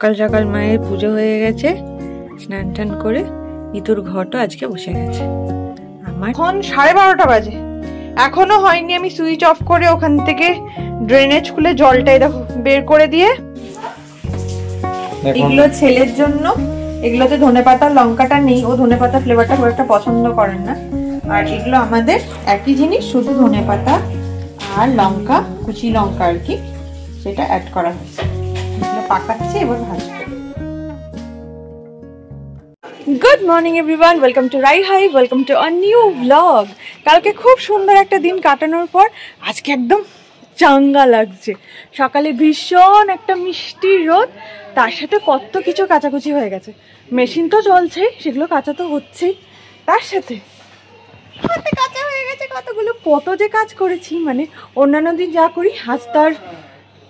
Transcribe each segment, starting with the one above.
সকাল সকাল মায়ের পুজো হয়ে গেছে, স্নান টান করে ইতুর ঘটও আজকে বসে গেছে। আমার এখন 12:30 বাজে, এখনো হয়নি। আমি সুইচ অফ করে ওখান থেকে ড্রেনেজ খুলে জলটাই দেখো বের করে দিয়ে, এগুলো ছেলের জন্য। এগুলোতে ধনেপাতা লঙ্কাটা নেই, ও ধনেপাতা ফ্লেভারটা খুব একটা পছন্দ করেন না। আর এগুলো আমাদের একই জিনিস, শুধু ধনেপাতা আর লঙ্কা, কুচি লঙ্কা আর কি, সেটা অ্যাড করা হয়েছে। এগুলো পাকাচ্ছে, এবার ভাজবো। Good morning everyone, welcome to Rai hi, welcome to a new blog. কালকে খুব সুন্দর একটা দিন কাটানোর পর আজকে একদম চাঙ্গা লাগছে। সকালে ভীষণ একটা মিষ্টি রোদ, তার সাথে কত কিছু কাচাকুচি হয়ে গেছে। মেশিন তো চলছে, সেগুলো কাঁচা তো হচ্ছেই, তার সাথে হাতে কাঁচা হয়ে গেছে কতগুলো। কত যে কাজ করেছি, মানে অন্যান্য দিন যা করি আজ তার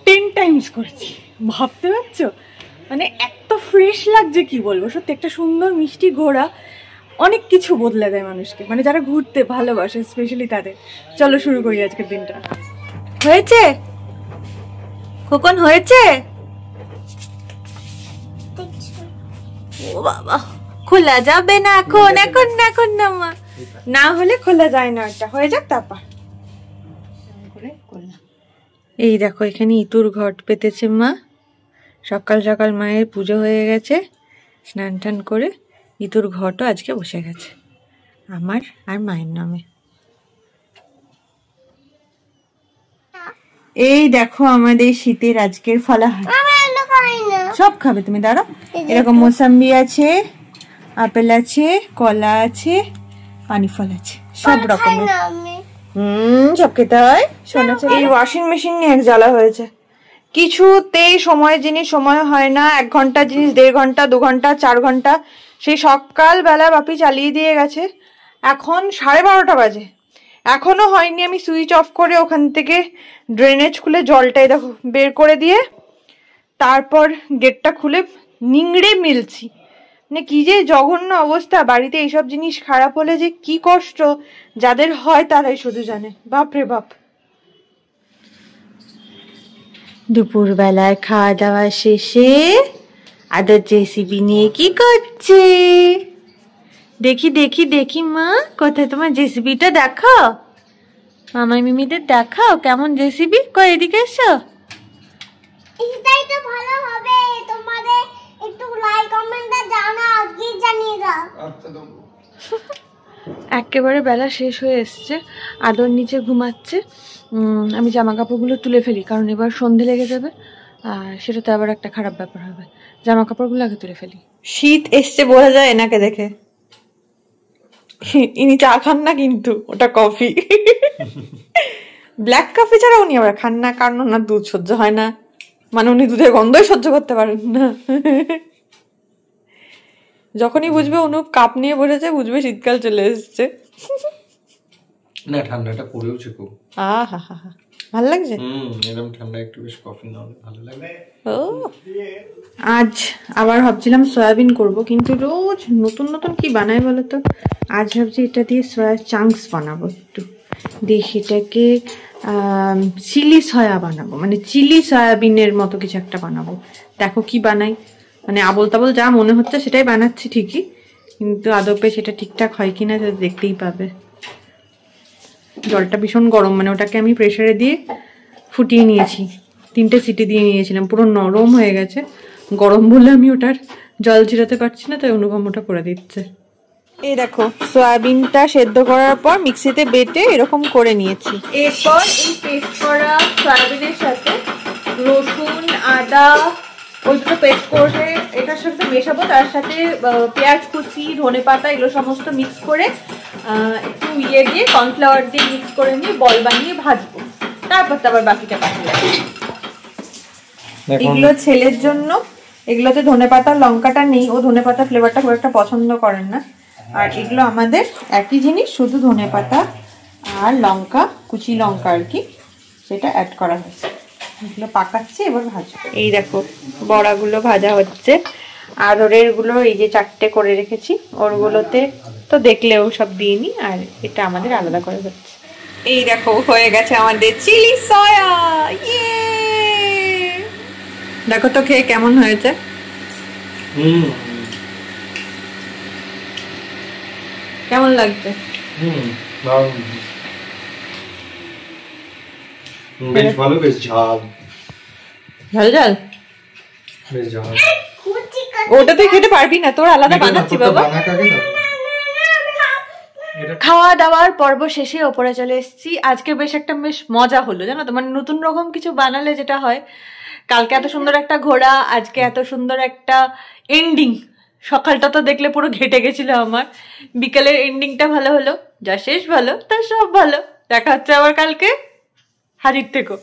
10 টাইমস করেছি। ভাবতে পারছো, মানে এত ফ্রেশ লাগছে কি বলবো। সত্যি একটা সুন্দর মিষ্টি ঘোরা অনেক কিছু বদলে দেয় মানুষকে, মানে যারা ঘুরতে ভালোবাসে স্পেশালি তাদের। চলো শুরু করি আজকের দিনটা। হয়েছে খোকন, হয়েছে? ও বাবা, খোলা যাবে না এখন, এখন না, এখন না মা, না হলে খোলা যায় না। এটা হয়ে যাক তারপর। এই দেখো এখানে ইতুর ঘট পেতেছে মা। সকাল সকাল মায়ের পুজো হয়ে গেছে, স্নান টান করে ইতুর ঘটও আজকে বসে গেছে আমার আর মায়ের নামে। এই দেখো আমাদের শীতের আজকের ফলাহার। সব খাবে তুমি, দাঁড়াও। এরকম মোসাম্বি আছে, আপেল আছে, কলা আছে, পানি ফল আছে, সব রকমের। সব খেতে হয়। এই ওয়াশিং মেশিন নিয়ে এক জ্বালা হয়েছে, কিছুতেই সময় জিনিস সময় হয় না। 1 ঘন্টা জিনিস 1.5 ঘন্টা, 2 ঘন্টা, 4 ঘন্টা। সেই সকালবেলা বাপি চালিয়ে দিয়ে গেছে, এখন 12:30 বাজে, এখনো হয়নি। আমি সুইচ অফ করে ওখান থেকে ড্রেনেজ খুলে জলটাই দেখো বের করে দিয়ে, তারপর গেটটা খুলে নিংড়ে মিলছি। মানে কি যে জঘন্য অবস্থা। বাড়িতে এইসব জিনিস খারাপ হলে যে কি কষ্ট যাদের হয় তারাই শুধু জানে। বাপরে বাপ। দুপুর বেলায় খাওয়া দাওয়া শেষে আদর জেসিবি নিয়ে কি করছে? দেখি দেখি দেখি মা, কোথায় তোমার জেসিবিটা? দেখাও মামাই মিমিদের, দেখাও কেমন জেসিবি। কই এদিকে এসো। এটাই তো ভালো হবে, তোমাদের একটু লাইক কমেন্টে জানাও, আজকে জানিয়ে দাও। আচ্ছা দাও। একেবারে বেলা শেষ হয়ে এসছে, আদর নিচে ঘুমাচ্ছে। আমি জামা কাপড়গুলো তুলে ফেলি, কারণ এবার সন্ধে লেগে যাবে, আর সেটাতে আবার একটা খারাপ ব্যাপার হবে। জামা কাপড়গুলো আগে তুলে ফেলি। শীত এসছে বোঝা যায় এনাকে দেখে। ইনি চা খান না, কিন্তু ওটা কফি। ব্ল্যাক কফি ছাড়া উনি আবার খান না, কারণ ওনার দুধ সহ্য হয় না। মানে উনি দুধের গন্ধই সহ্য করতে পারেন না। যখনই বুঝবে অনুপ কাপ নিয়ে বসেছে, বুঝবে শীতকাল চলে এসছে। না, ঠান্ডাটা পড়েওছে খুব। আহা হা হা, ভালো লাগছে। এরকম ঠান্ডা একটু বেশ কফি না হলে ভালো লাগে। ও আজ আবার ভাবছিলাম সয়াবিন করব, কিন্তু রোজ নতুন নতুন কি বানাই বলো তো। আজ ভাবছি এটা দিয়ে সয়া চাংস বানাবো, একটু দিয়ে সেটাকে চিলি সয়া বানাবো, মানে চিলি সয়াবিনের মতো কিছু একটা বানাবো। দেখো কি বানাই, মানে আবল তাবল যা মনে হচ্ছে সেটাই বানাচ্ছি ঠিকই, কিন্তু আদপে সেটা ঠিকঠাক হয় কিনা সেটা দেখতেই পাবে। জলটা ভীষণ গরম, মানে ওটাকে আমি প্রেসারে দিয়ে ফুটিয়ে নিয়েছি, 3টে সিটি দিয়ে নিয়েছিলাম, পুরো নরম হয়ে গেছে। গরম বলে আমি ওটার জল ছিটাতে পারছি না, তাই অনুপম ওটা করে দিচ্ছে। এই দেখো সয়াবিনটা সেদ্ধ করার পর মিক্সিতে বেটে এরকম করে নিয়েছি। এরপর এই পেস্ট করা সয়াবিনের সাথে রসুন, আদা, ওই দুটো পেস্ট করে এটার সাথে মেশাবো। তার সাথে পেঁয়াজ কুচি, ধনেপাতা, এগুলো সমস্ত মিক্স করে একটু ইয়ে দিয়ে কর্নফ্লাওয়ার দিয়ে মিক্স করে নিয়ে বল বানিয়ে ভাজবো। তারপর তো আবার বাকিটা বাকি আছে। এগুলো ছেলের জন্য। এগুলোতে ধনেপাতা লঙ্কাটা নেই, ও ধনেপাতা ফ্লেভারটা খুব একটা পছন্দ করেন না। আর এগুলো আমাদের একই জিনিস, শুধু ধনেপাতা আর লঙ্কা, কুচি লঙ্কা আর কি, সেটা অ্যাড করা হয়েছে। এগুলো পাকাচ্ছে, এবার ভাজবো। এই দেখো বড়াগুলো ভাজা হচ্ছে। আদরের গুলো এই যে 4টে করে রেখেছি, ওরগুলোতে তো দেখলেও সব দিইনি, আর এটা আমাদের আলাদা করে হচ্ছে। এই দেখো হয়ে গেছে আমাদের চিলি সয়া। ইয়ে, দেখো তো খেয়ে কেমন হয়েছে। কেমন লাগছে? বেশ ভালো, বেশ ঝাল ঝাল ঝাল, বেশ ঝাল। ওটা তুই খেতে পারবি না, তোর আলাদা বানাচ্ছি বাবা। খাওয়া দাওয়ার পর্ব শেষে ওপরে চলে এসেছি। আজকে বেশ মজা হলো জানো তো, মানে নতুন রকম কিছু বানালে যেটা হয়। কালকে এত সুন্দর একটা ঘোড়া, আজকে এত সুন্দর একটা এন্ডিং। সকালটা তো দেখলে পুরো ঘেটে গেছিল আমার, বিকালের এন্ডিংটা ভালো হলো, যা শেষ ভালো তার সব ভালো। দেখা হচ্ছে আবার কালকে, হাজির থেকো।